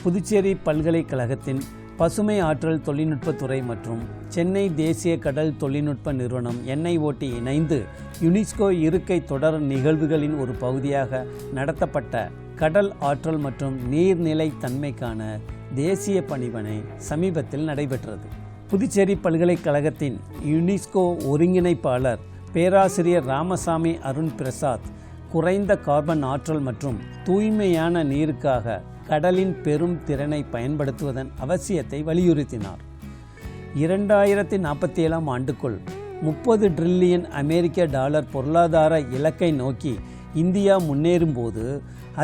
புதுச்சேரி பல்கலைக்கழகத்தின் பசுமை ஆற்றல் தொழில்நுட்பத்துறை மற்றும் சென்னை தேசிய கடல் தொழில்நுட்ப நிறுவனம் NIOT இணைந்து யுனெஸ்கோ இருக்கை தொடர் நிகழ்வுகளின் ஒரு பகுதியாக நடத்தப்பட்ட கடல் ஆற்றல் மற்றும் நீர்நிலை தன்மைக்கான தேசிய பணிமனை சமீபத்தில் நடைபெற்றது. புதுச்சேரி பல்கலைக்கழகத்தின் யுனெஸ்கோ ஒருங்கிணைப்பாளர் பேராசிரியர் ராமசாமி அருண் பிரசாத் குறைந்த கார்பன் ஆற்றல் மற்றும் தூய்மையான நீருக்காக கடலின் பெரும் திறனை பயன்படுத்துவதன் அவசியத்தை வலியுறுத்தினார். 2047 ஆண்டுக்குள் 30 டிரில்லியன் அமெரிக்க டாலர் பொருளாதார இலக்கை நோக்கி இந்தியா முன்னேறும்போது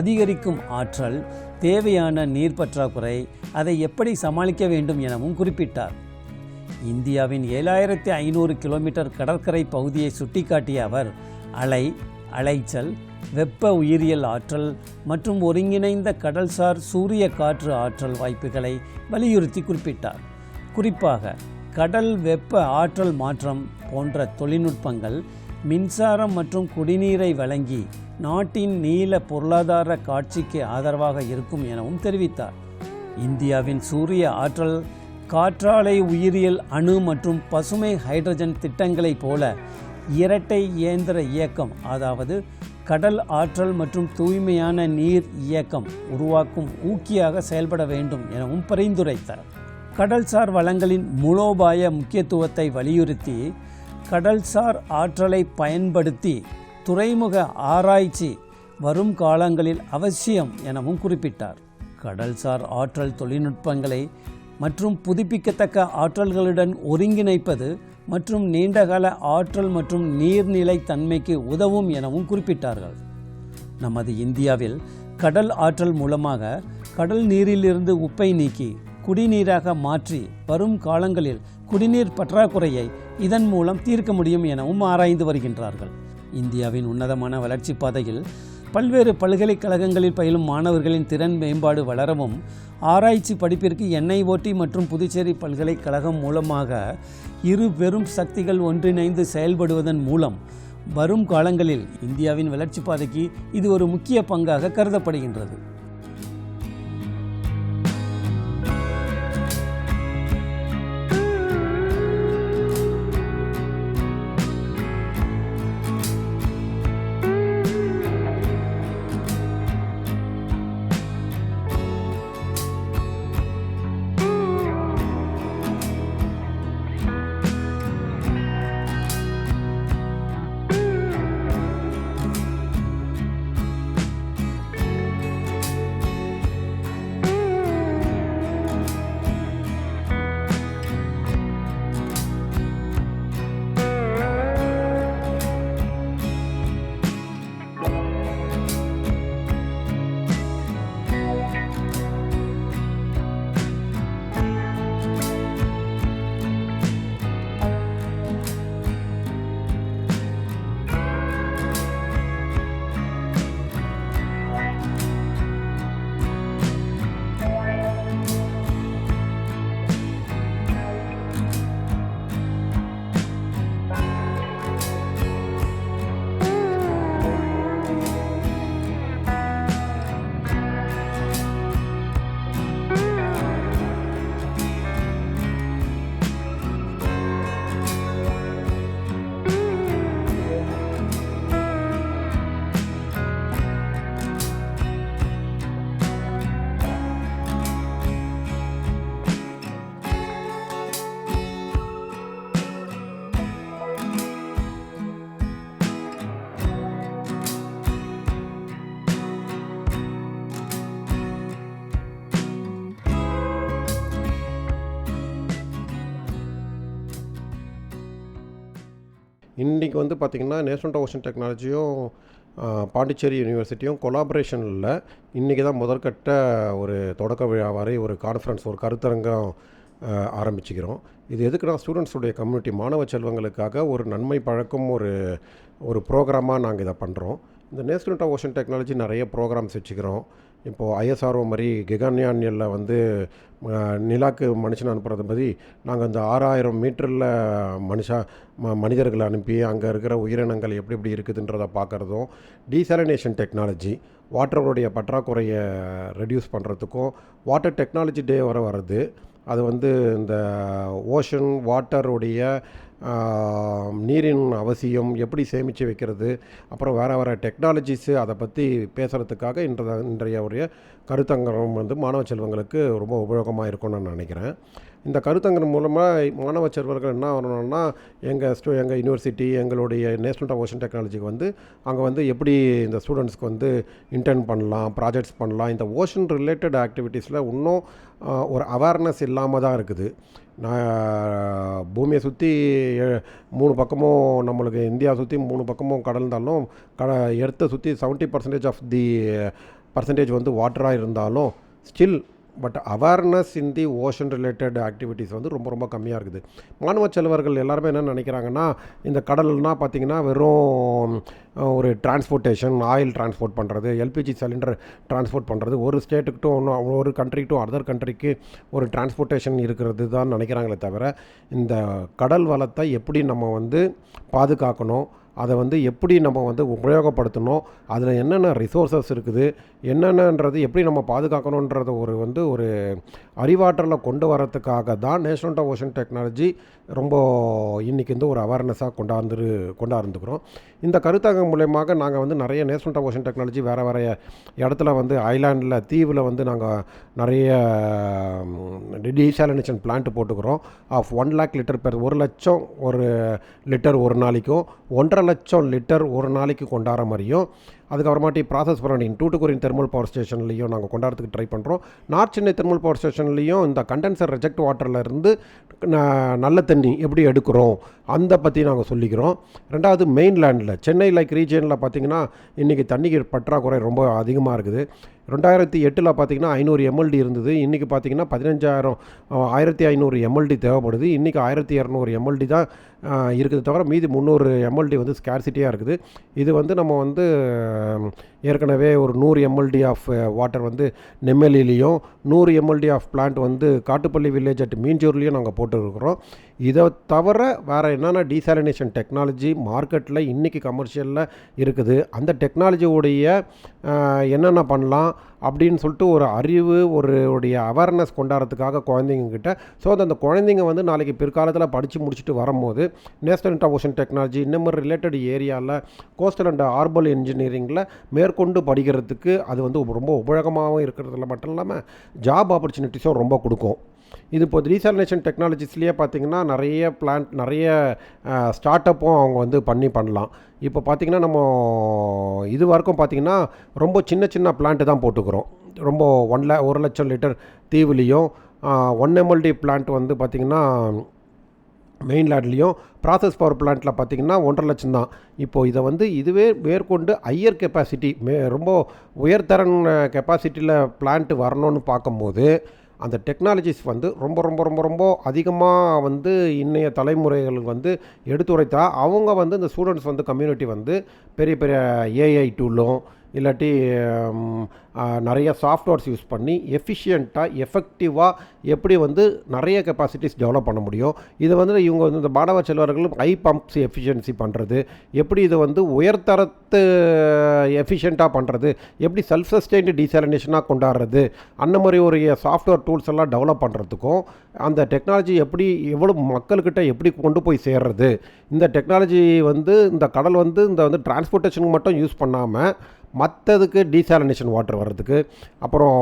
அதிகரிக்கும் ஆற்றல், தேவையான நீர் பற்றாக்குறை, அதை எப்படி சமாளிக்க வேண்டும் எனவும் குறிப்பிட்டார். இந்தியாவின் 7500 கிலோமீட்டர் கடற்கரை பகுதியை சுட்டிக்காட்டிய அவர் அலைச்சல், வெப்ப உயிரியல் ஆற்றல் மற்றும் ஒருங்கிணைந்த கடல்சார் சூரிய காற்று ஆற்றல் வாய்ப்புகளை வலியுறுத்தி குறிப்பிட்டார். குறிப்பாக கடல் வெப்ப ஆற்றல் மாற்றம் போன்ற தொழில்நுட்பங்கள் மின்சாரம் மற்றும் குடிநீரை வழங்கி நாட்டின் நீல பொருளாதார காட்சிக்கு ஆதரவாக இருக்கும் எனவும் தெரிவித்தார். இந்தியாவின் சூரிய ஆற்றல், காற்றாலை உயிரியல், அணு மற்றும் பசுமை ஹைட்ரஜன் திட்டங்களைப் போல இரட்டை இயந்திர இயக்கம், அதாவது கடல் ஆற்றல் மற்றும் தூய்மையான நீர் இயக்கம் உருவாக்கும் ஊக்கியாக செயல்பட வேண்டும் எனவும் பரிந்துரைத்தார். கடல்சார் வளங்களின் மூலோபாய முக்கியத்துவத்தை வலியுறுத்தி கடல்சார் ஆற்றலை பயன்படுத்தி துறைமுக ஆராய்ச்சி வரும் காலங்களில் அவசியம் எனவும் குறிப்பிட்டார். கடல்சார் ஆற்றல் தொழில்நுட்பங்களை மற்றும் புதுப்பிக்கத்தக்க ஆற்றல்களுடன் ஒருங்கிணைப்பது மற்றும் நீண்டகால ஆற்றல் மற்றும் நீர்நிலை தன்மைக்கு உதவும் எனவும் குறிப்பிட்டார்கள். நமது இந்தியாவில் கடல் ஆற்றல் மூலமாக கடல் நீரிலிருந்து உப்பை நீக்கி குடிநீராக மாற்றி வரும் காலங்களில் குடிநீர் பற்றாக்குறையை இதன் மூலம் தீர்க்க முடியும் எனவும் ஆராய்ந்து வருகின்றார்கள். இந்தியாவின் உன்னதமான வளர்ச்சி பாதையில் பல்வேறு பல்கலைக்கழகங்களில் பயிலும் மாணவர்களின் திறன் மேம்பாடு வளரவும், ஆராய்ச்சி படிப்பிற்கு NIOT மற்றும் புதுச்சேரி பல்கலைக்கழகம் மூலமாக இரு பெரும் சக்திகள் ஒன்றிணைந்து செயல்படுவதன் மூலம் வரும் காலங்களில் இந்தியாவின் வளர்ச்சி பாதைக்கு இது ஒரு முக்கிய பங்காக கருதப்படுகின்றது. இன்றைக்கி பார்த்திங்கன்னா நேஷனல் ஓஷன் டெக்னாலஜியும் பாண்டிச்சேரி யூனிவர்சிட்டியும் கொலாபரேஷனில் இன்றைக்கி தான் முதற்கட்ட ஒரு தொடக்க விழா வரை ஒரு கான்ஃபரன்ஸ், ஒரு கருத்தரங்கம் ஆரம்பிச்சுக்கிறோம். இது எதுக்குன்னா ஸ்டூடெண்ட்ஸுடைய கம்யூனிட்டி, மாணவ செல்வங்களுக்காக ஒரு நன்மை பழக்கும் ஒரு ப்ரோக்ராமாக நாங்கள் இதை பண்ணுறோம். இந்த நேஷனல் ஓஷன் டெக்னாலஜி நிறைய ப்ரோக்ராம்ஸ் வச்சுக்கிறோம். இப்போது ஐஎஸ்ஆர்ஓ மாதிரி கெகான்யானியலில் வந்து நிலாக்கு மனுஷனை அனுப்புறதை பற்றி நாங்கள் இந்த 6000 மீட்டரில் மனிதர்களை அனுப்பி அங்கே இருக்கிற உயிரினங்கள் எப்படி எப்படி இருக்குதுன்றதை பார்க்குறதும், டீசாலினேஷன் டெக்னாலஜி வாட்டருடைய பற்றாக்குறையை ரெடியூஸ் பண்ணுறதுக்கும் வாட்டர் டெக்னாலஜி டே வருது. அது வந்து இந்த ஓஷன் வாட்டருடைய நீரின் அவசியம் எப்படி சேமித்து வைக்கிறது, அப்புறம் வேறு டெக்னாலஜிஸு அதை பற்றி பேசுகிறதுக்காக இன்றைய உடைய கருத்தங்கம் வந்து மாணவ செல்வங்களுக்கு ரொம்ப உபயோகமாக இருக்கும்னு நான் நினைக்கிறேன். இந்த கருத்தங்கம் மூலமாக மாணவ செல்வர்கள் என்ன வரணும்னா எங்கள் யூனிவர்சிட்டி எங்களுடைய நேஷ்னல் ஆஃப் ஓஷன் டெக்னாலஜிக்கு வந்து அங்கே வந்து எப்படி இந்த ஸ்டூடெண்ட்ஸ்க்கு வந்து இன்டர்ன் பண்ணலாம், ப்ராஜெக்ட்ஸ் பண்ணலாம். இந்த ஓஷன் ரிலேட்டட் ஆக்டிவிட்டீஸில் இன்னும் ஒரு அவேர்னஸ் இல்லாமல் தான் இருக்குது. பூமியை சுற்றி 3 பக்கமும் நம்மளுக்கு இந்தியா சுற்றி 3 பக்கமும் கடல் இருந்தாலும் எர்த்தை சுற்றி 70% ஆஃப் தி பர்சன்டேஜ் வந்து வாட்டராக இருந்தாலும் still but awareness in the ocean related activities வந்து ரொம்ப ரொம்ப கம்மியாக இருக்குது. மாணவ செல்வர்கள் எல்லாருமே என்ன நினைக்கிறாங்கன்னா, இந்த கடல்னால் பார்த்திங்கன்னா வெறும் ஒரு டிரான்ஸ்போர்ட்டேஷன், ஆயில் டிரான்ஸ்போர்ட் பண்ணுறது, எல்பிஜி சிலிண்டர் டிரான்ஸ்போர்ட் பண்ணுறது, ஒரு ஸ்டேட்டுக்கு ஒரு கண்ட்ரி டு அதர் கண்ட்ரிக்கு ஒரு டிரான்ஸ்போர்ட்டேஷன் இருக்கிறது தான் நினைக்கிறாங்களே தவிர, இந்த கடல் வளத்தை எப்படி நம்ம வந்து பாதுகாக்கணும், அதை வந்து எப்படி நம்ம வந்து உபயோகப்படுத்தணும், அதில் என்னென்ன ரிசோர்ஸஸ் இருக்குது, என்னென்னன்றது எப்படி நம்ம பாதுகாக்கணுன்றத ஒரு அறிவாற்றலை கொண்டு வரத்துக்காக தான் நேஷ்னல் ஆஃப் ஓஷன் டெக்னாலஜி ரொம்ப இன்றைக்கி வந்து ஒரு அவேர்னஸாக கொண்டாந்துக்கிறோம். இந்த கருத்தரங்கம் மூலமாக நாங்கள் வந்து நிறைய நேஷ்னல் ஆஃப் ஓஷன் டெக்னாலஜி வேறு இடத்துல வந்து ஐலாண்டில் தீவில் வந்து நாங்கள் நிறைய டீசாலினேஷன் பிளான்ட் போட்டுக்கிறோம். ஆஃப் 1 lakh லிட்டர் பெர் 1 லட்சம் ஒரு லிட்டர் ஒரு நாளைக்கும் 1.5 லட்சம் லிட்டர் ஒரு நாளைக்கு கொண்டாடுற மாதிரியும், அதுக்கப்புறமாட்டி ப்ராசஸ் பண்ணி டூட்டுக்குரின் தெர்மல் பவர் ஸ்டேஷன்லேயும் நாங்கள் கொண்டாடுறதுக்கு ட்ரை பண்ணுறோம். நார்த் சென்னை தெர்மல் பவர் ஸ்டேஷன்லேயும் இந்த கண்டென்சர் ரிஜெக்ட் வாட்டரில் இருந்து நல்ல தண்ணி எப்படி எடுக்கிறோம் அந்த பற்றி நாங்கள் சொல்லிக்கிறோம். ரெண்டாவது மெயின்லேண்டில் சென்னை லைக் ரீஜியனில் பார்த்திங்கன்னா இன்றைக்கி தண்ணிக்கு பற்றாக்குறை ரொம்ப அதிகமாக இருக்குது. 2008 பார்த்திங்கன்னா 500 MLD இருந்தது. இன்றைக்கி பார்த்திங்கன்னா 1500 MLD தேவைப்படுது. இன்றைக்கி 1200 MLD தான் இருக்குது தவிர மீதி 300 MLD வந்து ஸ்கேர்சிட்டியாக இருக்குது. இது வந்து நம்ம வந்து ஏற்கனவே ஒரு 100 MLD ஆஃப் வாட்டர் வந்து நெம்மேலிலையும் 100 MLD ஆஃப் பிளான்ட் வந்து காட்டுப்பள்ளி வில்லேஜ் அட் மீஞ்சூர்லேயும் நாங்கள் போட்டுருக்குறோம். இதை தவிர வேறு என்னென்ன டீசாலினேஷன் டெக்னாலஜி மார்க்கெட்டில் இன்றைக்கி கமர்ஷியலில் இருக்குது, அந்த டெக்னாலஜியோடைய என்னென்ன பண்ணலாம் அப்படின்னு சொல்லிட்டு ஒரு அறிவு உடைய அவேர்னஸ் கொண்டாடுறதுக்காக குழந்தைங்கக்கிட்ட. ஸோ அந்த குழந்தைங்க வந்து நாளைக்கு பிற்காலத்தில் படித்து முடிச்சுட்டு வரும்போது நேஷ்னல் ஆஃப் ஓஷன் டெக்னாலஜி இந்த மாதிரி ரிலேட்டட் ஏரியாவில் கோஸ்டல் அண்ட் ஆர்பல் இன்ஜினியரிங்கில் மேற்கொண்டு படிக்கிறதுக்கு அது வந்து ரொம்ப உபயோகமாகவும் இருக்கிறதுல மட்டும் இல்லாமல் ஜாப் ஆப்பர்ச்சுனிட்டிஸும் ரொம்ப கொடுக்கும். இது இப்போ டீசாலினேஷன் டெக்னாலஜிஸ்லேயே பார்த்திங்கன்னா நிறைய ஸ்டார்ட் அப்பும் அவங்க வந்து பண்ணலாம். இப்போ பார்த்திங்கன்னா நம்ம இது வரைக்கும் பார்த்திங்கன்னா ரொம்ப சின்ன பிளான்ட்டு தான் போட்டுக்கிறோம். ரொம்ப 1 லட்சம் லிட்டர் தீவுலேயும் 1 MLD பிளான்ட் வந்து பார்த்திங்கன்னா மெயின்லேண்ட்லேயும், ப்ராசஸ் பவர் பிளான்ட்டில் பார்த்திங்கன்னா 1.5 லட்சம் தான். இப்போது இதை வந்து இதுவே மேற்கொண்டு ஹையர் கெப்பாசிட்டி ரொம்ப உயர்தரன் கெப்பாசிட்டியில் பிளான்ட்டு வரணும்னு பார்க்கும்போது அந்த டெக்னாலஜிஸ் வந்து ரொம்ப ரொம்ப ரொம்ப ரொம்ப அதிகமாக வந்து இன்றைய தலைமுறைகளுக்கு வந்து எடுத்துரைத்தா அவங்க வந்து இந்த ஸ்டூடெண்ட்ஸ் வந்து கம்யூனிட்டி வந்து பெரிய பெரிய ஏஐ டூலும் இல்லாட்டி நிறைய சாஃப்ட்வேர்ஸ் யூஸ் பண்ணி எஃபிஷியண்ட்டாக எஃபெக்டிவாக எப்படி வந்து நிறைய கெப்பாசிட்டிஸ் டெவலப் பண்ண முடியும். இதை வந்து இவங்க வந்து இந்த மாணவ செல்வர்களும் ஹை பம்ப்ஸ் எஃபிஷியன்சி பண்ணுறது, எப்படி இதை வந்து உயர்தரத்து எஃபிஷியண்ட்டாக பண்ணுறது, எப்படி செல்ஃப் சஸ்டெயின்டு டீசாலினேஷனாக கொண்டாடுறது, அந்த மாதிரி ஒரு சாஃப்ட்வேர் டூல்ஸ் எல்லாம் டெவலப் பண்ணுறதுக்கும் அந்த டெக்னாலஜி எப்படி எவ்வளோ மக்கள்கிட்ட எப்படி கொண்டு போய் சேர்றது, இந்த டெக்னாலஜி வந்து இந்த கடல் வந்து இந்த டிரான்ஸ்போர்ட்டேஷனுக்கு மட்டும் யூஸ் பண்ணாமல் மற்றதுக்கு டீசாலினேஷன் வாட்டர் வர்றதுக்கு, அப்புறம்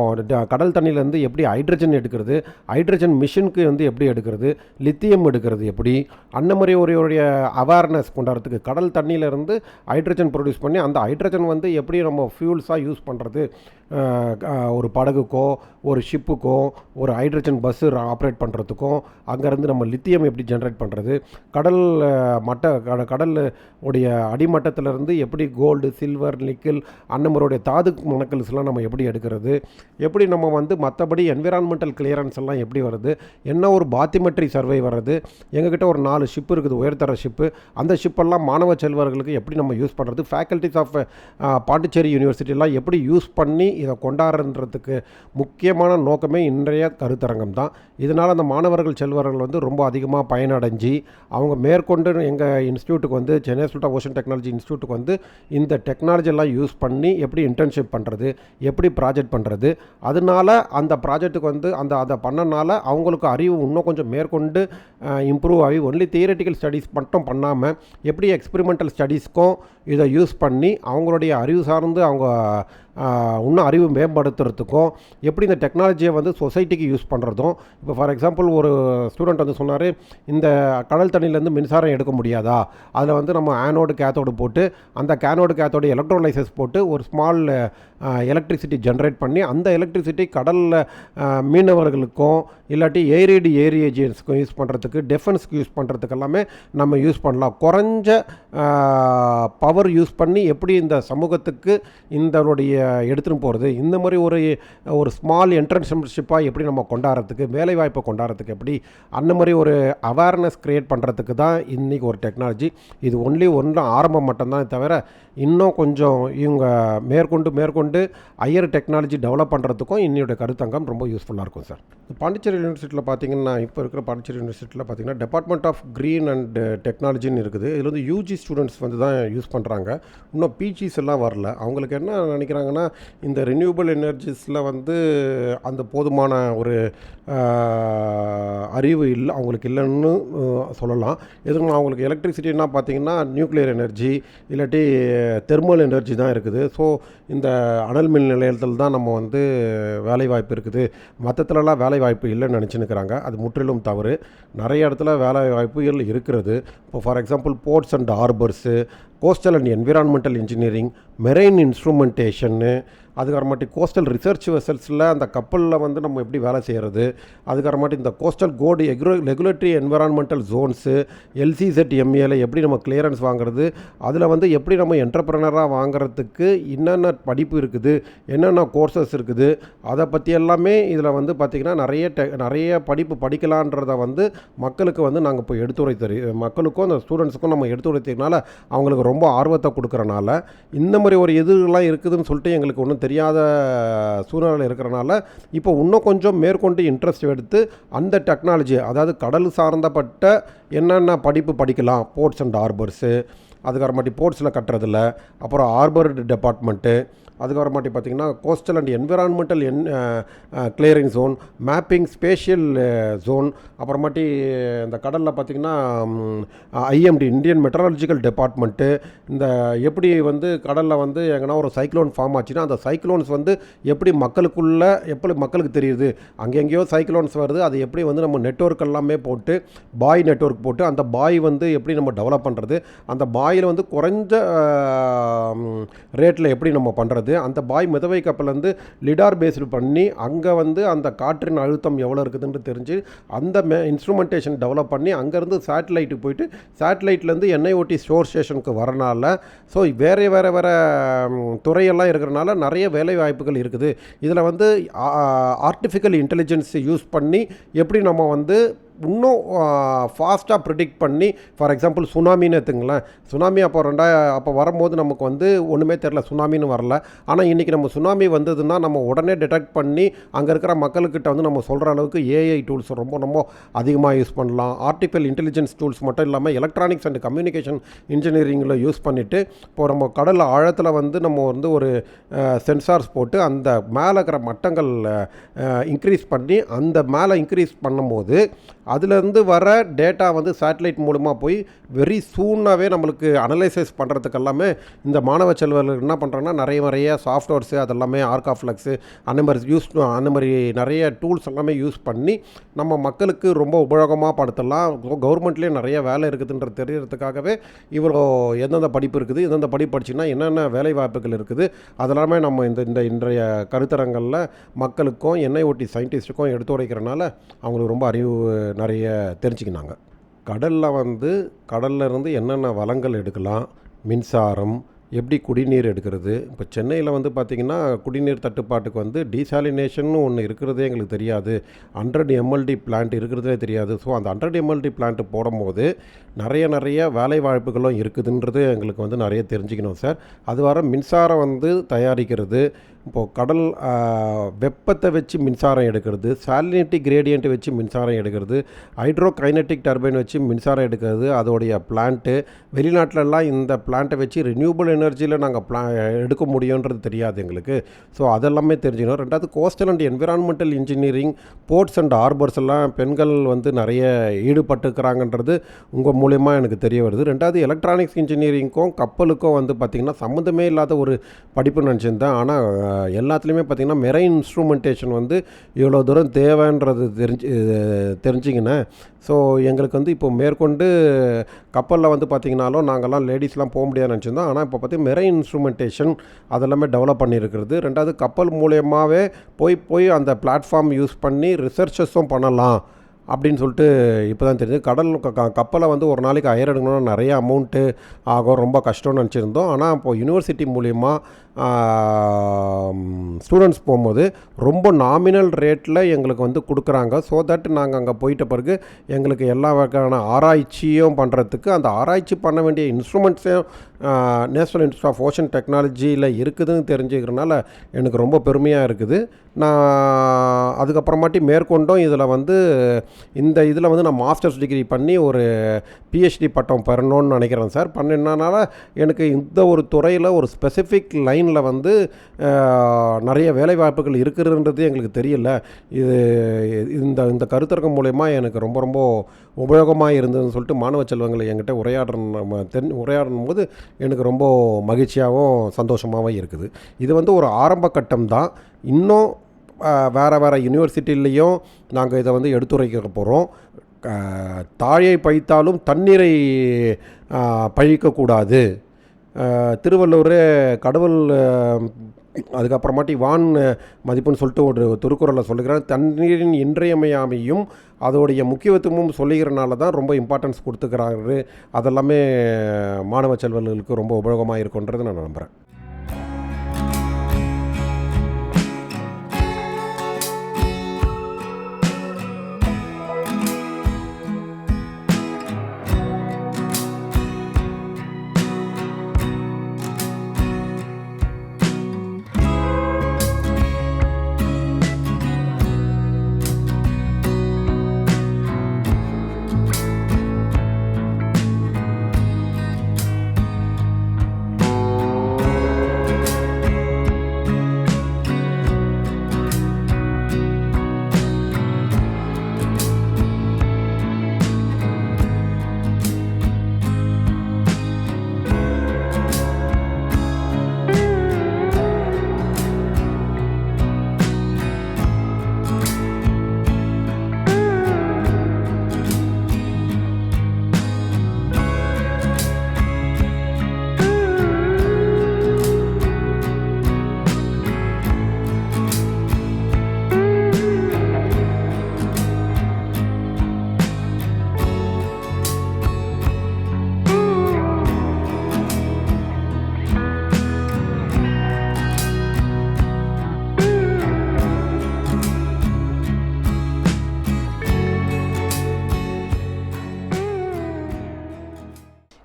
கடல் தண்ணியிலேருந்து எப்படி ஹைட்ரஜன் எடுக்கிறது, ஹைட்ரஜன் மிஷினுக்கு வந்து எப்படி எடுக்கிறது, லித்தியம் எடுக்கிறது எப்படி, அந்த மாதிரி ஒரு அவேர்னஸ் கொண்டாடுறதுக்கு கடல் தண்ணியிலேருந்து ஹைட்ரஜன் ப்ரொடியூஸ் பண்ணி அந்த ஹைட்ரஜன் வந்து எப்படி நம்ம ஃபியூல்ஸாக யூஸ் பண்ணுறது, ஒரு படகுக்கோ ஒரு ஷிப்புக்கோ ஒரு ஹைட்ரஜன் பஸ்ஸு ஆப்ரேட் பண்ணுறதுக்கும், அங்கேருந்து நம்ம லித்தியம் எப்படி ஜென்ரேட் பண்ணுறது, கடல் உடைய அடிமட்டத்திலேருந்து எப்படி கோல்டு சில்வர் நிக்கல் அன்னமருடைய தாது மணக்கல்ஸ்லாம் நம்ம எப்படி எடுக்கிறது, எப்படி நம்ம வந்து மற்றபடி என்விரான்மெண்டல் கிளியரன்ஸ் எல்லாம் எப்படி வருது, என்ன ஒரு பாத்திமெட்ரி சர்வே வர்றது, எங்ககிட்ட ஒரு 4 ஷிப் இருக்குது, உயர்தர ஷிப்பு. அந்த ஷிப்பெல்லாம் மாணவ செல்வர்களுக்கு எப்படி நம்ம யூஸ் பண்ணுறது, ஃபேக்கல்ட்டிஸ் ஆஃப் பாண்டிச்சேரி யூனிவர்சிட்டிலாம் எப்படி யூஸ் பண்ணி இதை கொண்டாடுறதுக்கு முக்கியமான நோக்கமே இன்றைய கருத்தரங்கம் தான். இதனால் அந்த மாணவர்கள் செல்வர்கள் வந்து ரொம்ப அதிகமாக பயனடைஞ்சு அவங்க மேற்கொண்டு எங்கள் இன்ஸ்டியூட்டுக்கு வந்து Chennai institute of ocean technology இன்ஸ்டியூட்டுக்கு வந்து இந்த டெக்னாலஜி எல்லாம் யூஸ் பண்ணி எப்படி இன்டர்ன்ஷிப் பண்ணுறது, எப்படி ப்ராஜெக்ட் பண்ணுறது, அதனால அந்த ப்ராஜெக்ட்டுக்கு வந்து அதை பண்ணனால அவங்களுக்கு அறிவு இன்னும் கொஞ்சம் மேற்கொண்டு இம்ப்ரூவ் ஆகி ஒன்லி தியரட்டிக்கல் ஸ்டடீஸ் மட்டும் பண்ணாமல் எப்படி எக்ஸ்பெரிமெண்டல் ஸ்டடீஸ்க்கும் இதை யூஸ் பண்ணி அவங்களுடைய அறிவு சார்ந்து அவங்க இன்னும் அறிவு மேம்படுத்துறதுக்கும் எப்படி இந்த டெக்னாலஜியை வந்து சொசைட்டிக்கு யூஸ் பண்ணுறதும். இப்போ ஃபார் எக்ஸாம்பிள் ஒரு ஸ்டூடெண்ட் வந்து சொன்னார், இந்த கடல் தண்ணியிலேருந்து மின்சாரம் எடுக்க முடியாதா, அதில் வந்து நம்ம ஆனோடு கேத்தோடு போட்டு அந்த கேத்தோடு எலக்ட்ரோலைசஸ் போட்டு ஒரு ஸ்மால் எலக்ட்ரிசிட்டி ஜென்ரேட் பண்ணி அந்த எலக்ட்ரிசிட்டி கடலில் மீனவர்களுக்கும் இல்லாட்டி ஏரிடு ஏரியேஜியன்ஸுக்கும் யூஸ் பண்ணுறதுக்கு, டெஃபென்ஸ்க்கு யூஸ் பண்ணுறதுக்கு எல்லாமே நம்ம யூஸ் பண்ணலாம். குறைஞ்ச பவர் யூஸ் பண்ணி எப்படி இந்த சமூகத்துக்கு இந்தனுடைய எடுத்துகிட்டு போகிறது, இந்த மாதிரி ஒரு ஸ்மால் என்டர்பிரினர்ஷிப்பாக எப்படி நம்ம கொண்டாடுறதுக்கு, வேலைவாய்ப்பை கொண்டாடுறதுக்கு எப்படி, அந்த மாதிரி ஒரு அவேர்னஸ் க்ரியேட் பண்ணுறதுக்கு தான் இன்றைக்கி ஒரு டெக்னாலஜி. இது ஒன்றும் ஆரம்பம் மட்டும்தான், தவிர இன்னும் கொஞ்சம் இவங்க மேற்கொண்டு ஹையர் டெக்னாலஜி டெவலப் பண்ணுறதுக்கும் இன்னையோட கருத்தங்கம் ரொம்ப யூஸ்ஃபுல்லாக இருக்கும் சார். பாண்டிச்சேரி யூனிவர்சிட்டியில் பார்த்தீங்கன்னா, இப்போ இருக்கிற பாண்டிச்சேரி யூனிவர்சிட்டியில் பார்த்தீங்கன்னா டிபார்ட்மெண்ட் ஆஃப் க்ரீன் அண்ட் டெக்னாலஜின்னு இருக்குது. இதில் வந்து யூஜி ஸ்டூடெண்ட்ஸ் வந்து தான் யூஸ் பண்ணுறாங்க. இன்னும் பிஜிஸ் எல்லாம் வரல. அவங்களுக்கு என்ன நினைக்கிறாங்கன்னா, இந்த ரினியூவபிள் எனர்ஜிஸில் வந்து அந்த போதுமான ஒரு அறிவு இல்லை, அவங்களுக்கு இல்லைன்னு சொல்லலாம். எதுவும் அவங்களுக்கு எலக்ட்ரிசிட்டின்னா பார்த்தீங்கன்னா நியூக்ளியர் எனர்ஜி இல்லாட்டி தெர்மல் எனர்ஜி தான் இருக்குது. ஸோ இந்த அனல் மின் நிலையத்தில் தான் நம்ம வந்து வேலைவாய்ப்பு இருக்குது, மற்றத்துலலாம் வேலைவாய்ப்பு இல்லைன்னு நினச்சின்னுக்கிறாங்க. அது முற்றிலும் தவறு. நிறைய இடத்துல வேலைவாய்ப்புகள் இருக்கிறது. இப்போ for example ports and harbours, coastal and environmental engineering, marine இன்ஸ்ட்ருமெண்டேஷன்னு, அதுக்கப்புறமாட்டி கோஸ்டல் ரிசர்ச் வெசல்ஸில் அந்த கப்பலில் வந்து நம்ம எப்படி வேலை செய்கிறது, அதுக்கப்புறமாட்டி இந்த coastal code regulatory environmental zones, எல்சிசெட் எம்ஏல எப்படி நம்ம கிளியரன்ஸ் வாங்குறது, அதில் வந்து எப்படி நம்ம என்டர்பிரனராக வாங்குறதுக்கு என்னென்ன படிப்பு இருக்குது, என்னென்ன கோர்சஸ் இருக்குது, அதை பற்றி எல்லாமே இதில் வந்து பார்த்திங்கன்னா நிறைய படிப்பு படிக்கலான்றதை வந்து மக்களுக்கு வந்து நாங்கள் இப்போ மக்களுக்கும் அந்த ஸ்டூடெண்ட்ஸுக்கும் நம்ம எடுத்துரைத்ததுனால அவங்களுக்கு ரொம்ப ஆர்வத்தை கொடுக்குறனால இந்த மாதிரி ஒரு எதுலாம் இருக்குதுன்னு சொல்லிட்டு எங்களுக்கு ஒன்றும் தெரியாத சூழ்நிலை இருக்கிறனால இப்போ இன்னும் கொஞ்சம் மேற்கொண்டு இன்ட்ரெஸ்ட் எடுத்து அந்த டெக்னாலஜி, அதாவது கடல் சார்ந்தப்பட்ட என்னென்ன படிப்பு படிக்கலாம், போர்ட்ஸ் அண்ட் ஹார்பர்ஸு, அதுக்கப்புறமாட்டி போர்ட்ஸில் கட்டுறதில்ல, அப்புறம் ஹார்பர் டிபார்ட்மெண்ட்டு, அதுக்கப்புறமாட்டி பார்த்திங்கன்னா coastal and environmental clearing zone, mapping spatial zone, அப்புறமாட்டி இந்த கடலில் பார்த்திங்கன்னா ஐஎம்டி இந்தியன் மெட்ரலாஜிக்கல் டிபார்ட்மெண்ட்டு, இந்த எப்படி வந்து கடலில் வந்து எங்கன்னா ஒரு சைக்ளோன் ஃபார்ம் ஆச்சுன்னா அந்த சைக்ளோன்ஸ் வந்து எப்படி மக்களுக்கு தெரியுது, அங்கெங்கேயோ சைக்ளோன்ஸ் வருது, அது எப்படி வந்து நம்ம நெட்வொர்க் எல்லாமே போட்டு பாய் நெட்வொர்க் போட்டு அந்த பாய் வந்து எப்படி நம்ம டெவலப் பண்ணுறது, அந்த பாயில் வந்து குறைஞ்ச ரேட்டில் எப்படி நம்ம பண்ணுறது, அந்த பாய் மிதவை கப்பலேருந்து லிடார் பேஸ்டு பண்ணி அங்கே வந்து அந்த காற்றின் அழுத்தம் எவ்வளோ இருக்குதுன்னு தெரிஞ்சு அந்த இன்ஸ்ட்ருமெண்டேஷன் டெவலப் பண்ணி அங்கேருந்து சேட்டலைட்டுக்கு போயிட்டு சேட்டலைட்லேருந்து NIOT ஸ்டோர் ஸ்டேஷனுக்கு வரனால ஸோ வேறு துறையெல்லாம் இருக்கிறனால நிறைய வேலை வாய்ப்புகள் இருக்குது. இதில் வந்து ஆர்டிஃபிஷியல் இன்டெலிஜென்ஸ் யூஸ் பண்ணி எப்படி நம்ம வந்து இன்னும் ஃபாஸ்ட்டாக ப்ரிடிக்ட் பண்ணி, ஃபார் எக்ஸாம்பிள் சுனாமின்னு எடுத்துங்களேன். சுனாமி அப்போ வரும்போது நமக்கு வந்து ஒன்றுமே தெரில, சுனாமின்னு வரல. ஆனால் இன்றைக்கி நம்ம சுனாமி வந்ததுன்னா நம்ம உடனே டிடெக்ட் பண்ணி அங்கே இருக்கிற மக்கள்கிட்ட வந்து நம்ம சொல்கிற அளவுக்கு ஏஐ டூல்ஸ் ரொம்ப அதிகமாக யூஸ் பண்ணலாம். ஆர்டிஃபிஷியல் இன்டெலிஜென்ஸ் டூல்ஸ் மட்டும் இல்லாமல் எலக்ட்ரானிக்ஸ் அண்ட் கம்யூனிகேஷன் இன்ஜினியரிங்கில் யூஸ் பண்ணிவிட்டு இப்போ நம்ம கடல் ஆழத்தில் வந்து நம்ம வந்து ஒரு சென்சார்ஸ் போட்டு அந்த மேலே இருக்கிற மட்டங்கள் இன்க்ரீஸ் பண்ணி அந்த மேலே இன்க்ரீஸ் பண்ணும்போது அதுலேருந்து வர டேட்டா வந்து சேட்டலைட் மூலமாக போய் வெரி சூனாகவே நம்மளுக்கு அனலைசைஸ் பண்ணுறதுக்கு எல்லாமே இந்த மாணவ செல்வர்கள் என்ன பண்ணுறாங்கன்னா நிறைய சாஃப்ட்வேர்ஸு அதெல்லாமே ஆர்காஃப்ளெக்ஸு அந்த மாதிரி நிறைய டூல்ஸ் எல்லாமே யூஸ் பண்ணி நம்ம மக்களுக்கு ரொம்ப உபயோகமாக படுத்தலாம். கவர்மெண்ட்லேயே நிறைய வேலை இருக்குதுன்றது தெரியறதுக்காகவே இவ்வளோ எந்தெந்த படிப்பு இருக்குது, எந்தெந்த படிப்பு படிச்சுன்னா என்னென்ன வேலை வாய்ப்புகள் இருக்குது, அதெல்லாமே நம்ம இன்றைய கருத்தரங்களில் மக்களுக்கும் NIOT சயின்டிஸ்ட்டுக்கும் எடுத்து உரைக்கிறனால அவங்களுக்கு ரொம்ப அறிவு நிறைய தெரிஞ்சுக்கினாங்க. கடலில் இருந்து என்னென்ன வளங்கள் எடுக்கலாம், மின்சாரம், எப்படி குடிநீர் எடுக்கிறது. இப்போ சென்னையில் வந்து பார்த்திங்கன்னா குடிநீர் தட்டுப்பாட்டுக்கு வந்து டீசாலினேஷன் ஒன்று இருக்கிறதே எங்களுக்கு தெரியாது. 100 mld பிளான்ட் இருக்கிறதே தெரியாது. ஸோ அந்த 100 mld பிளான்ட் போடும்போது நிறைய வேலை வாய்ப்புகளும் இருக்குதுன்றது எங்களுக்கு வந்து நிறைய தெரிஞ்சுக்கணும் சார். அது வர மின்சாரம் வந்து தயாரிக்கிறது, இப்போது கடல் வெப்பத்தை வச்சு மின்சாரம் எடுக்கிறது, சாலினிட்டி கிரேடியண்ட்டை வச்சு மின்சாரம் எடுக்கிறது, ஹைட்ரோ கைனட்டிக் டர்பைன் வச்சு மின்சாரம் எடுக்கிறது, அதோடைய பிளான்ட்டு வெளிநாட்டிலலாம் இந்த பிளான்ட்டை வச்சு ரினியூபிள் எனர்ஜியில் நாங்கள் எடுக்க முடியுன்றது தெரியாது எங்களுக்கு. ஸோ அதெல்லாமே தெரிஞ்சுக்கணும். ரெண்டாவது coastal and environmental engineering, ports and harbours எல்லாம் பெண்கள் வந்து நிறைய ஈடுபட்டுக்கிறாங்கன்றது உங்கள் மூலயமா எனக்கு தெரிய வருது. ரெண்டாவது எலக்ட்ரானிக்ஸ் இன்ஜினியரிங்க்கும் கப்பலுக்கும் வந்து பார்த்திங்கன்னா சம்மந்தமே இல்லாத ஒரு படிப்பு நினச்சிருந்தேன். ஆனால் எல்லாத்துலேயுமே பார்த்திங்கன்னா மெரைன் இன்ஸ்ட்ருமெண்டேஷன் வந்து இவ்வளோ தூரம் தேவைன்றது தெரிஞ்சிக்கினேன். ஸோ எங்களுக்கு வந்து இப்போ மேற்கொண்டு கப்பலில் வந்து பார்த்திங்கனாலும் நாங்கள்லாம் லேடிஸ்லாம் போக முடியாதுன்னு நினச்சிருந்தோம். ஆனால் இப்போ பார்த்திங்கன்னா மெரைன் இன்ஸ்ட்ருமெண்டேஷன் அதெல்லாமே டெவலப் பண்ணியிருக்கிறது. ரெண்டாவது கப்பல் மூலயமாவே போய் அந்த பிளாட்ஃபார்ம் யூஸ் பண்ணி ரிசர்ச்சஸும் பண்ணலாம் அப்படின்னு சொல்லிட்டு இப்போ தான் தெரியுது. கப்பலை வந்து ஒரு நாளைக்கு ஹையர் எடுக்கணும்னா நிறைய அமௌண்ட்டு ஆகும், ரொம்ப கஷ்டம்னு நினச்சிருந்தோம். ஆனால் இப்போது யூனிவர்சிட்டி மூலிமா ஸ்டூடெண்ட்ஸ் போகும்போது ரொம்ப நாமினல் ரேட்டில் எங்களுக்கு வந்து கொடுக்குறாங்க. ஸோ தட் நாங்கள் அங்கே போயிட்ட பிறகு எங்களுக்கு எல்லா வகையான ஆராய்ச்சியும் பண்ணுறதுக்கு அந்த ஆராய்ச்சி பண்ண வேண்டிய இன்ஸ்ட்ருமெண்ட்ஸையும் நேஷ்னல் இன்ஸ்டியூட் ஆஃப் ஓஷன் டெக்னாலஜியில் இருக்குதுன்னு தெரிஞ்சுக்கிறனால எனக்கு ரொம்ப பெருமையாக இருக்குது. நான் அதுக்கப்புறமாட்டி மேற்கொண்டும் இதில் வந்து இந்த இதில் வந்து நான் மாஸ்டர்ஸ் டிகிரி பண்ணி ஒரு பிஹெச்டி பட்டம் பெறணும்னு நினைக்கிறேன் சார். பண்ணினால எனக்கு இந்த ஒரு துறையில் ஒரு ஸ்பெசிஃபிக் லைனில் வந்து நிறைய வேலைவாய்ப்புகள் இருக்குதுன்றது எங்களுக்கு தெரியல. இந்த கருத்தரங்கம் மூலயமா எனக்கு ரொம்ப உபயோகமாக இருந்ததுன்னு சொல்லிட்டு மாணவ செல்வங்களை என்கிட்ட உரையாடும் போது எனக்கு ரொம்ப மகிழ்ச்சியாகவும் சந்தோஷமாகவும் இருக்குது. இது வந்து ஒரு ஆரம்ப கட்டம் தான். இன்னும் வேறு யூனிவர்சிட்டிலையும் நாங்கள் இதை வந்து எடுத்துரைக்க போகிறோம். தாயை பழித்தாலும் தண்ணீரை பழிக்கக்கூடாது. திருவள்ளுவர் கடவுள் அதுக்கப்புறமாட்டி வான் மதிப்புன்னு சொல்லிட்டு ஒரு திருக்குறளை சொல்லுகிறார். தண்ணீரின் இன்றியமையாமையும் அதோடைய முக்கியத்துவமும் சொல்லிக்கிறனால தான் ரொம்ப இம்பார்ட்டன்ஸ் கொடுத்துக்கிறாரு. அதெல்லாமே மாணவ செல்வர்களுக்கு ரொம்ப உபயோகமாக இருக்குன்றது நான் நம்புகிறேன்.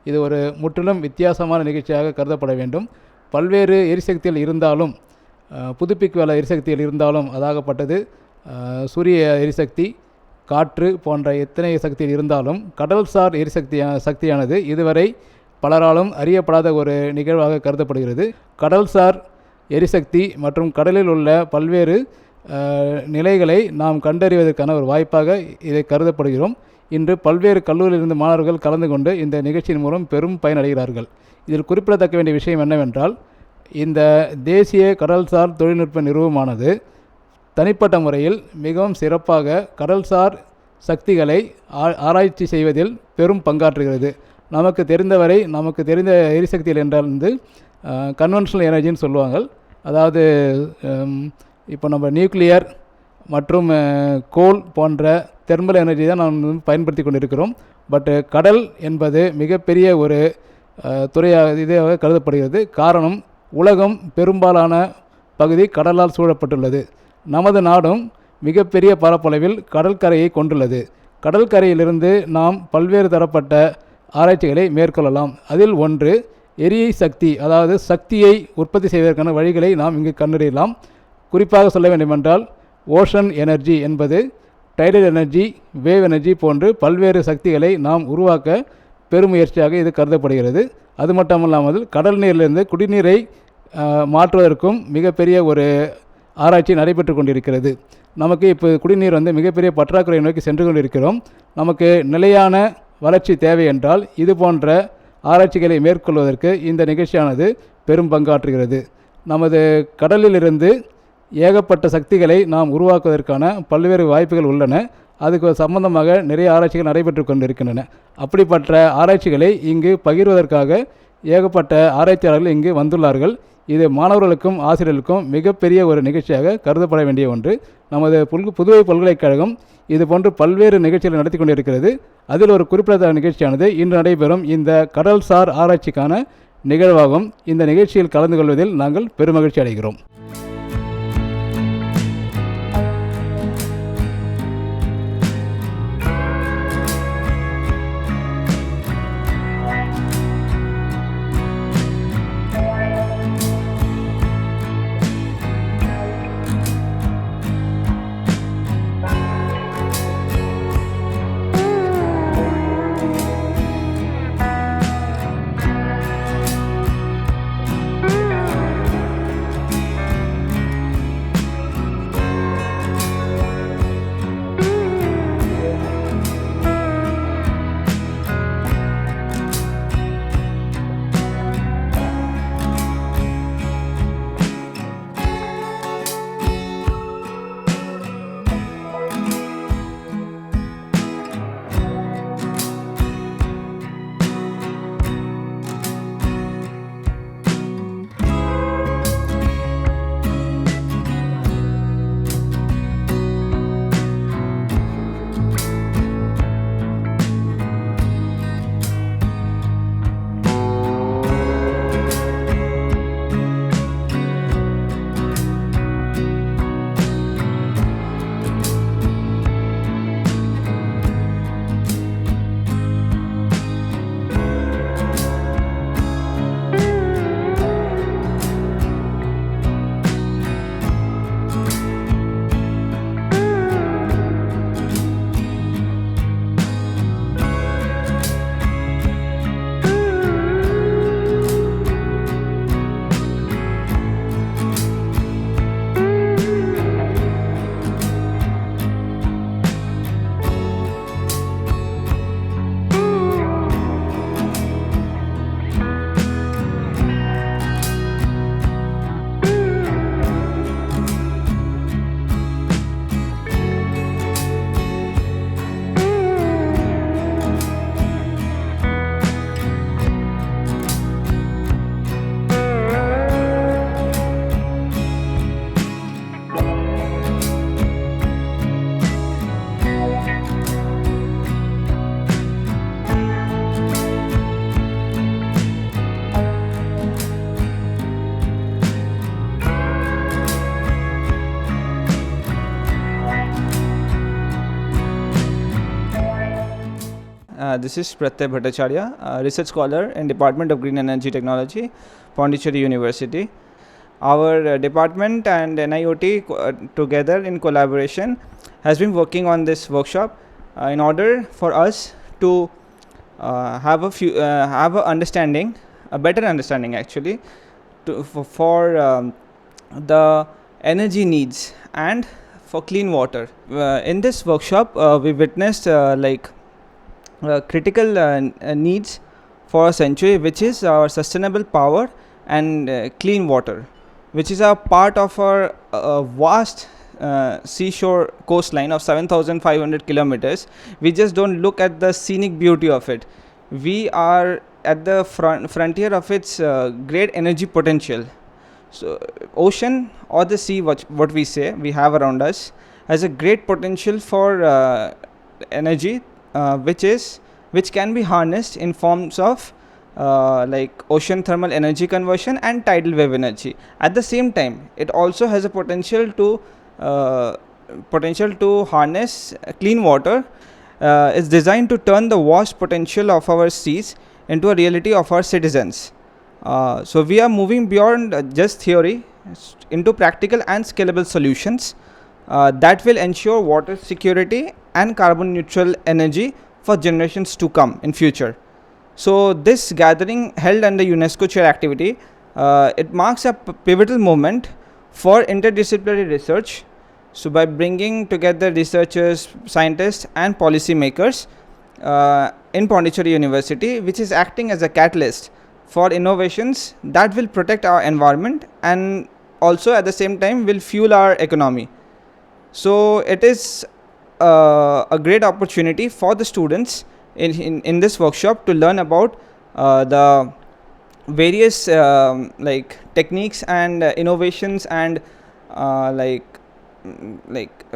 இது ஒரு முற்றிலும் வித்தியாசமான நிகழ்ச்சியாக கருதப்பட வேண்டும். பல்வேறு எரிசக்திகள் இருந்தாலும், புதுப்பிக்கவல்ல எரிசக்திகள் இருந்தாலும், அதாகப்பட்டது சூரிய எரிசக்தி, காற்று போன்ற எத்தனை சக்திகள் இருந்தாலும் கடல்சார் சக்தியானது இதுவரை பலராலும் அறியப்படாத ஒரு நிகழ்வாக கருதப்படுகிறது. கடல்சார் எரிசக்தி மற்றும் கடலில் உள்ள பல்வேறு நிலைகளை நாம் கண்டறிவதற்கான ஒரு வாய்ப்பாக இதை கருதப்படுகிறோம். இன்று பல்வேறு கல்லூரியிலிருந்து மாணவர்கள் கலந்து கொண்டு இந்த நிகழ்ச்சியின் மூலம் பெரும் பயனடைகிறார்கள். இதில் குறிப்பிடத்தக்க வேண்டிய விஷயம் என்னவென்றால், இந்த தேசிய கடல்சார் தொழில்நுட்ப நிறுவனமானது தனிப்பட்ட முறையில் மிகவும் சிறப்பாக கடல்சார் சக்திகளை ஆராய்ச்சி செய்வதில் பெரும் பங்காற்றுகிறது. நமக்கு தெரிந்த எரிசக்திகள் என்றால் வந்து கன்வென்ஷனல் எனர்ஜின்னு சொல்லுவாங்க. அதாவது இப்போ நம்ம நியூக்ளியர் மற்றும் கோல் போன்ற தெர்மல் எனர்ஜி தான் நாம் பயன்படுத்தி கொண்டிருக்கிறோம். பட் கடல் என்பது மிகப்பெரிய ஒரு துறையாக இதாக கருதப்படுகிறது. காரணம், உலகம் பெரும்பாலான பகுதி கடலால் சூழப்பட்டுள்ளது. நமது நாடும் மிகப்பெரிய பரப்பளவில் கடற்கரையை கொண்டுள்ளது. கடற்கரையிலிருந்து நாம் பல்வேறு தரப்பட்ட ஆராய்ச்சிகளை மேற்கொள்ளலாம். அதில் ஒன்று எரியை சக்தி, அதாவது சக்தியை உற்பத்தி செய்வதற்கான வழிகளை நாம் இங்கு கண்டறியலாம். குறிப்பாக சொல்ல வேண்டுமென்றால் ஓஷன் எனர்ஜி என்பது டைடல் எனர்ஜி, வேவ் எனர்ஜி போன்று பல்வேறு சக்திகளை நாம் உருவாக்க பெருமுயற்சியாக இது கருதப்படுகிறது. அது மட்டுமல்லாமல் கடல் நீரிலிருந்து குடிநீரை மாற்றுவதற்கும் மிகப்பெரிய ஒரு ஆராய்ச்சி நடைபெற்று கொண்டிருக்கிறது. நமக்கு இப்போ குடிநீர் மிகப்பெரிய பற்றாக்குறை நோக்கி சென்று கொண்டிருக்கிறோம். நமக்கு நிலையான வளர்ச்சி தேவை என்றால் இது போன்ற ஆராய்ச்சிகளை மேற்கொள்வதற்கு இந்த நிகழ்ச்சியானது பெரும் பங்காற்றுகிறது. நமது கடலிலிருந்து ஏகப்பட்ட சக்திகளை நாம் உருவாக்குவதற்கான பல்வேறு வாய்ப்புகள் உள்ளன. அதுக்கு சம்பந்தமாக நிறைய ஆராய்ச்சிகள் நடைபெற்று கொண்டிருக்கின்றன. அப்படிப்பட்ட ஆராய்ச்சிகளை இங்கு பகிர்வதற்காக ஏகப்பட்ட ஆராய்ச்சியாளர்கள் இங்கு வந்துள்ளார்கள். இது மாணவர்களுக்கும் ஆசிரியர்களுக்கும் மிகப்பெரிய ஒரு நிகழ்ச்சியாக கருதப்பட வேண்டிய ஒன்று. நமது புதுவை பல்கலைக்கழகம் இது போன்று பல்வேறு நிகழ்ச்சிகளை நடத்தி கொண்டிருக்கிறது. அதில் ஒரு குறிப்பிடத்தக்க நிகழ்ச்சியானது இன்று நடைபெறும் இந்த கடல்சார் ஆராய்ச்சிக்கான நிகழ்வாகும். இந்த நிகழ்ச்சியில் கலந்து கொள்வதில் நாங்கள் பெருமகிழ்ச்சி அடைகிறோம். This is Pratyay Bhattacharya, research scholar in Department of Green Energy Technology, Pondicherry University. Our department and NIOT together in collaboration has been working on this workshop in order for us to have a understanding, a better understanding actually, for the energy needs and for clean water. In this workshop, we witnessed critical needs for a century, which is our sustainable power and clean water, which is a part of our vast seashore coastline of 7,500 kilometers. We just don't look at the scenic beauty of it. We are at the frontier of its great energy potential. So ocean or the sea, what we say we have around us, has a great potential for energy, which can be harnessed in forms of like ocean thermal energy conversion and tidal wave energy. At the same time, it also has a potential to harness clean water. Is designed to turn the vast potential of our seas into a reality of our citizens. So we are moving beyond just theory into practical and scalable solutions that will ensure water security and carbon neutral energy for generations to come in future. So this gathering held under UNESCO chair activity, it marks a pivotal moment for interdisciplinary research. So by bringing together researchers, scientists and policymakers in Pondicherry University, which is acting as a catalyst for innovations that will protect our environment and also at the same time will fuel our economy. So it is a great opportunity for the students in this workshop to learn about the various like techniques and innovations and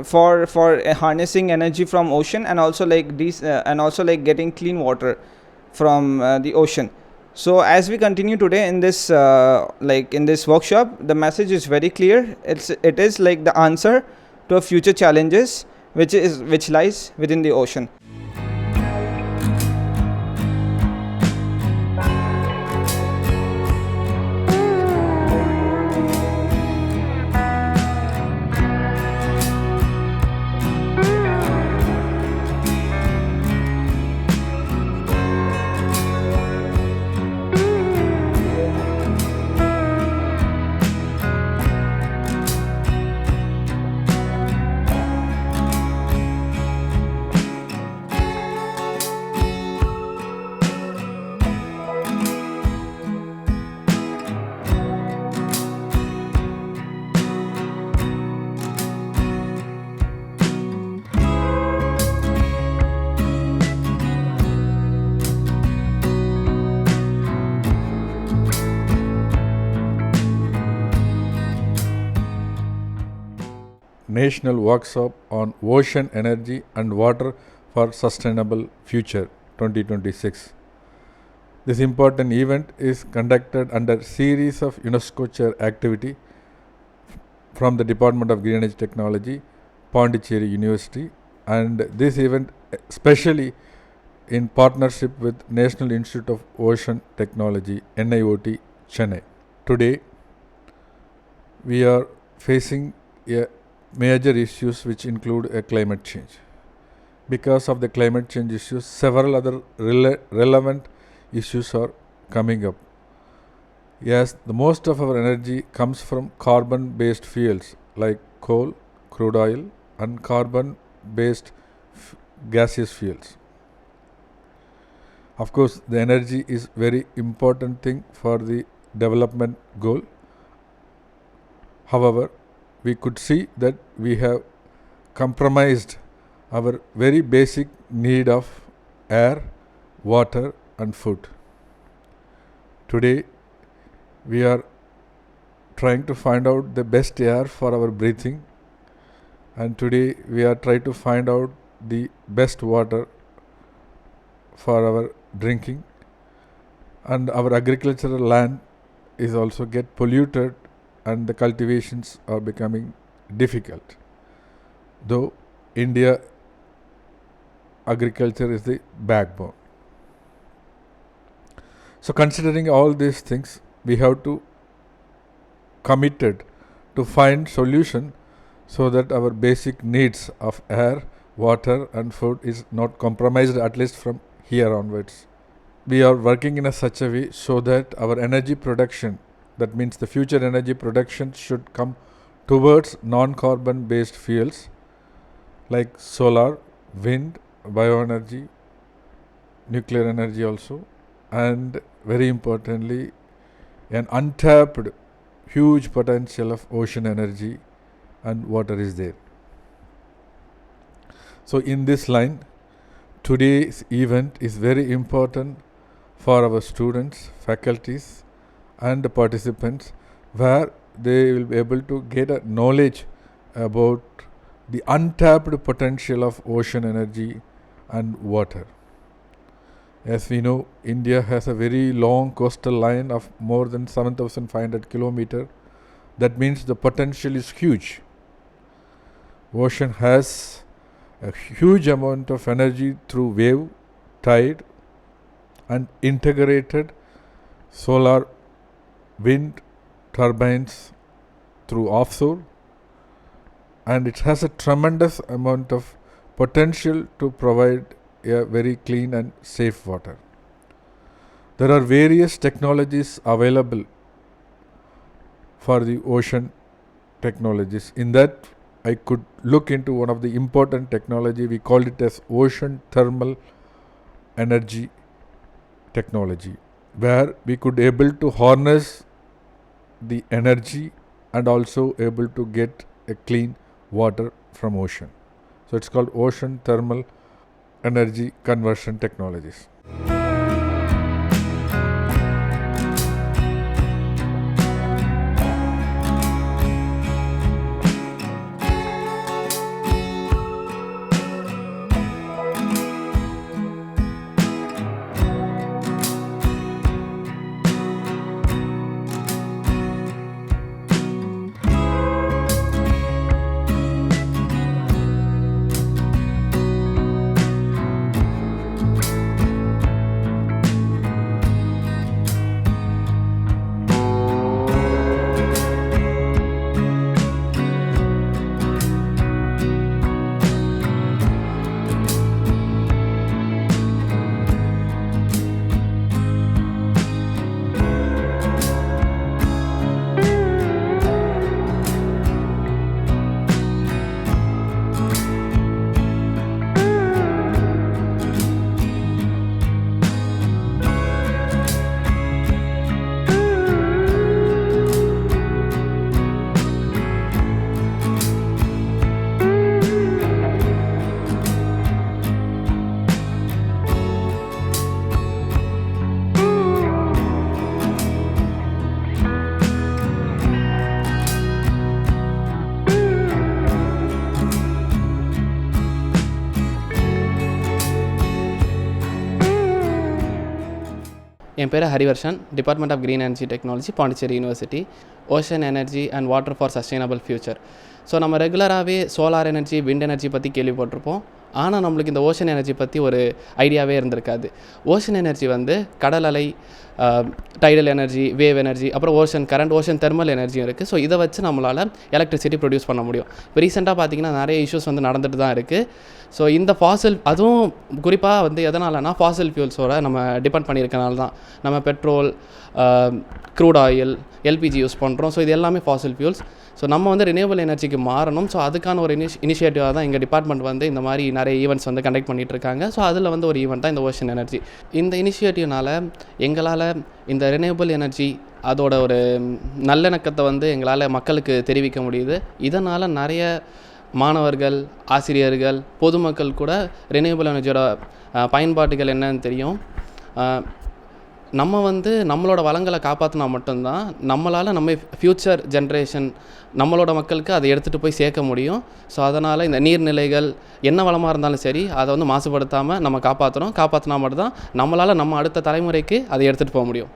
for harnessing energy from ocean and also like these and also like getting clean water from the ocean. So as we continue today in this in this workshop, the message is very clear. It is like the answer to future challenges which lies within the ocean. National Workshop on Ocean Energy and Water for Sustainable Future 2026. This important event is conducted under series of UNESCO chair activity from the Department of Green Energy Technology, Pondicherry University, and this event especially in partnership with National Institute of Ocean Technology, NIOT, Chennai. Today, we are facing a major issues which include a climate change. Because of the climate change issues, several other relevant issues are coming up. Yes, the most of our energy comes from carbon-based fuels like coal, crude oil, and carbon-based gaseous fuels. Of course, the energy is very important thing for the development goal. However, we could see that we have compromised our very basic need of air, water and food. Today, we are trying to find out the best air for our breathing, and today we are trying to find out the best water for our drinking, and our agricultural land is also get polluted and the cultivations are becoming difficult. Though India agriculture is the backbone. So considering all these things, we have to committed to find solution so that our basic needs of air, water and food is not compromised, at least from here onwards. We are working in such a way so that our energy production, that means the future energy production, should come towards non-carbon based fuels like solar, wind, bioenergy, nuclear energy also, and very importantly an untapped huge potential of ocean energy and water is there. So in this line, today's event is very important for our students, faculties and the participants, where they will be able to get a knowledge about the untapped potential of ocean energy and water. As we know, India has a very long coastal line of more than 7,500 kilometers. That means the potential is huge. Ocean has a huge amount of energy through wave, tide, and integrated solar, wind turbines through offshore, and it has a tremendous amount of potential to provide a very clean and safe water. There are various technologies available for the ocean technologies. In that, I could look into one of the important technology. We call it as ocean thermal energy technology, where we could able to harness the energy and also able to get a clean water from ocean. So it's called ocean thermal energy conversion technologies. என் பேர் Harivarshan, department of green energy technology, Pondicherry university. Ocean energy and water for sustainable future. So நம்ம ரெகுலராகவே solar energy, wind energy பற்றி கேள்விப்பட்டிருப்போம். ஆனால் நம்மளுக்கு இந்த ocean energy பற்றி ஒரு ஐடியாவே இருந்திருக்காது. ஓஷன் எனர்ஜி வந்து கடல் அலை, டைடல் எனர்ஜி, வேவ் எனர்ஜி, அப்புறம் ஓஷன் கரண்ட், ஓஷன் தெர்மல் எனர்ஜியும் இருக்குது. ஸோ இதை வச்சு நம்மளால் எலக்ட்ரிசிட்டி ப்ரொடியூஸ் பண்ண முடியும். இப்போ ரீசெண்டாக பார்த்திங்கன்னா நிறைய இஷ்யூஸ் வந்து நடந்துட்டு தான் இருக்குது. ஸோ இந்த ஃபாசில், அதுவும் குறிப்பாக வந்து எதனாலனா ஃபாசில் ஃபியூல்ஸோட நம்ம டிபெண்ட் பண்ணியிருக்கனால தான். நம்ம petrol, crude oil, LPG use பண்ணுறோம். ஸோ இது எல்லாமே ஃபாசில் ஃபியூல்ஸ். ஸோ நம்ம வந்து ரினியூவபிள் எனர்ஜிக்கு மாறணும். ஸோ அதுக்கான ஒரு இனிஷியேட்டிவாக தான் எங்கள் டிபார்ட்மெண்ட் வந்து இந்த மாதிரி நிறைய ஈவெண்ட்ஸ் வந்து கண்டக்ட் பண்ணிகிட்டு இருக்காங்க. ஸோ அதில் வந்து ஒரு ஈவெண்ட் தான் இந்த ஓஷன் எனர்ஜி. இந்த இனிஷியேட்டிவ்னால் எங்களால் இந்த ரினியூவபிள் எனர்ஜி அதோட ஒரு நல்லிணக்கத்தை வந்து எங்களால் மக்களுக்கு தெரிவிக்க முடியுது. இதனால் நிறைய மாணவர்கள், ஆசிரியர்கள், பொதுமக்கள் கூட ரினியூவபிள் எனர்ஜியோட பயன்பாடுகள் என்னன்னு தெரியும். நம்ம வந்து நம்மளோட வளங்களை காப்பாற்றினா மட்டும்தான் நம்மளால் நம்ம ஃப்யூச்சர் ஜென்ரேஷன், நம்மளோட மக்களுக்கு அதை எடுத்துகிட்டு போய் சேர்க்க முடியும். ஸோ அதனால் இந்த நீர்நிலைகள் என்ன வளமாக இருந்தாலும் சரி, அதை வந்து மாசுபடுத்தாமல் நம்ம காப்பாற்றினா மட்டும்தான் நம்மளால் நம்ம அடுத்த தலைமுறைக்கு அதை எடுத்துகிட்டு போக முடியும்.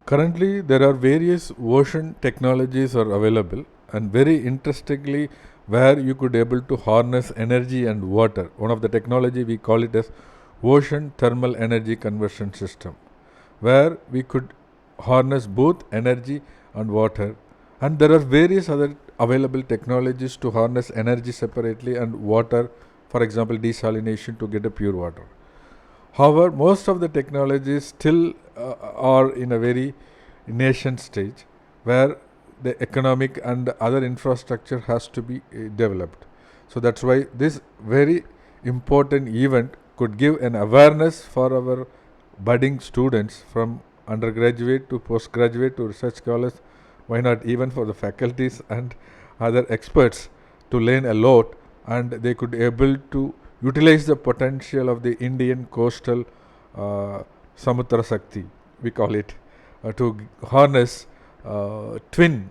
Currently, there are various ocean technologies are available, and very interestingly, where you could able to harness energy and water. One of the technology we call it as ocean thermal energy conversion system, where we could harness both energy and water. And there are various other available technologies to harness energy separately and water, for example, desalination to get a pure water. However, most of the technologies still are in a very nascent stage, where the economic and other infrastructure has to be developed. So that's why this very important event could give an awareness for our budding students from undergraduate to postgraduate to research scholars, why not even for the faculties and other experts, to learn a lot, and they could able to utilize the potential of the Indian coastal Samuddra Shakti, we call it, to harness twin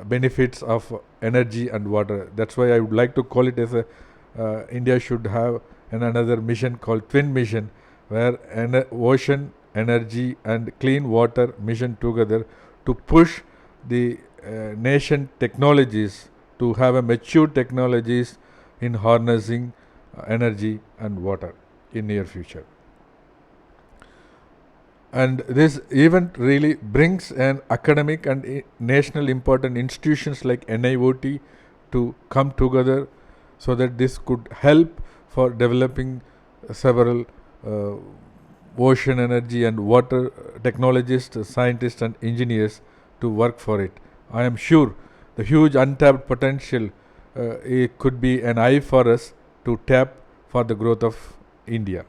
benefits of energy and water. That's why I would like to call it as a India should have another mission called Twin Mission, where ocean, energy and clean water mission together to push the nation technologies to have a mature technologies in harnessing energy and water in near future. And this event really brings an academic and national important institutions like NIOT to come together, so that this could help for developing several ocean energy and water technologists, scientists and engineers to work for it. I am sure the huge untapped potential it could be an eye for us to tap for the growth of India.